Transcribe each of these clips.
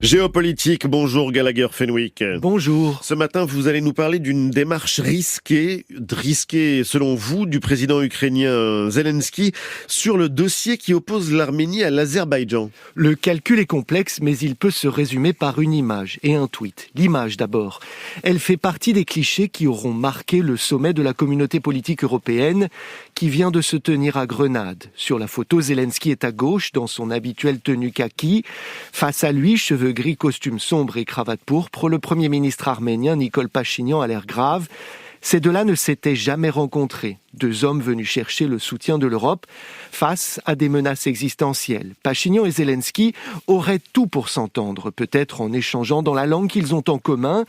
Géopolitique, bonjour Gallagher Fenwick. Bonjour. Ce matin, vous allez nous parler d'une démarche risquée selon vous, du président ukrainien Zelensky sur le dossier qui oppose l'Arménie à l'Azerbaïdjan. Le calcul est complexe, mais il peut se résumer par une image et un tweet. L'image d'abord. Elle fait partie des clichés qui auront marqué le sommet de la communauté politique européenne qui vient de se tenir à Grenade. Sur la photo, Zelensky est à gauche dans son habituelle tenue kaki. Face à lui, cheveux gris, costume sombre et cravate pourpre, le Premier ministre arménien Nikol Pachinian a l'air grave. Ces deux-là ne s'étaient jamais rencontrés. Deux hommes venus chercher le soutien de l'Europe face à des menaces existentielles. Pachinian et Zelensky auraient tout pour s'entendre, peut-être en échangeant dans la langue qu'ils ont en commun,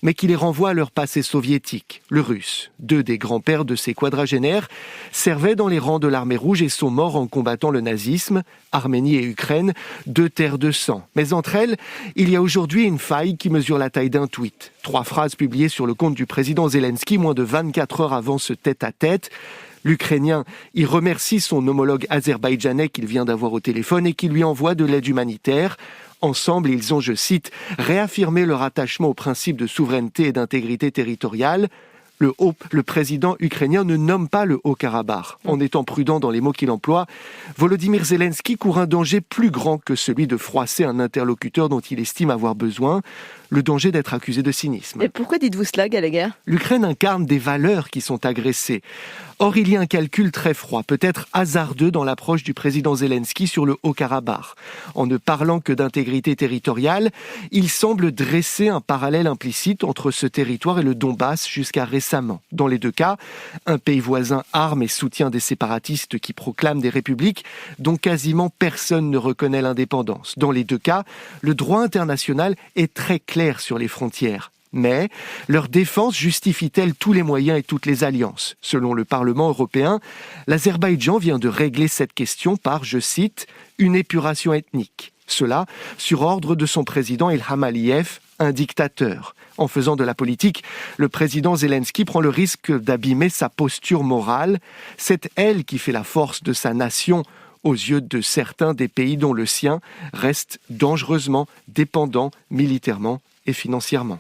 mais qui les renvoie à leur passé soviétique, le russe. Deux des grands-pères de ces quadragénaires servaient dans les rangs de l'armée rouge et sont morts en combattant le nazisme. Arménie et Ukraine, deux terres de sang. Mais entre elles, il y a aujourd'hui une faille qui mesure la taille d'un tweet. 3 phrases publiées sur le compte du président Zelensky moins de 24 heures avant ce tête-à-tête. L'Ukrainien y remercie son homologue azerbaïdjanais qu'il vient d'avoir au téléphone et qui lui envoie de l'aide humanitaire. Ensemble, ils ont, je cite, réaffirmé leur attachement au principe de souveraineté et d'intégrité territoriale. Le président ukrainien ne nomme pas le Haut-Karabakh. En étant prudent dans les mots qu'il emploie, Volodymyr Zelensky court un danger plus grand que celui de froisser un interlocuteur dont il estime avoir besoin, le danger d'être accusé de cynisme. Mais pourquoi dites-vous cela, Gallagher ? L'Ukraine incarne des valeurs qui sont agressées. Or, il y a un calcul très froid, peut-être hasardeux dans l'approche du président Zelensky sur le Haut-Karabakh. En ne parlant que d'intégrité territoriale, il semble dresser un parallèle implicite entre ce territoire et le Donbass jusqu'à récemment. Dans les deux cas, un pays voisin arme et soutient des séparatistes qui proclament des républiques dont quasiment personne ne reconnaît l'indépendance. Dans les deux cas, le droit international est très clair sur les frontières. Mais leur défense justifie-t-elle tous les moyens et toutes les alliances ? Selon le Parlement européen, l'Azerbaïdjan vient de régler cette question par, je cite, « une épuration ethnique ». Cela sur ordre de son président Ilham Aliyev, un dictateur. En faisant de la politique, le président Zelensky prend le risque d'abîmer sa posture morale. C'est elle qui fait la force de sa nation aux yeux de certains des pays dont le sien reste dangereusement dépendant militairement et financièrement.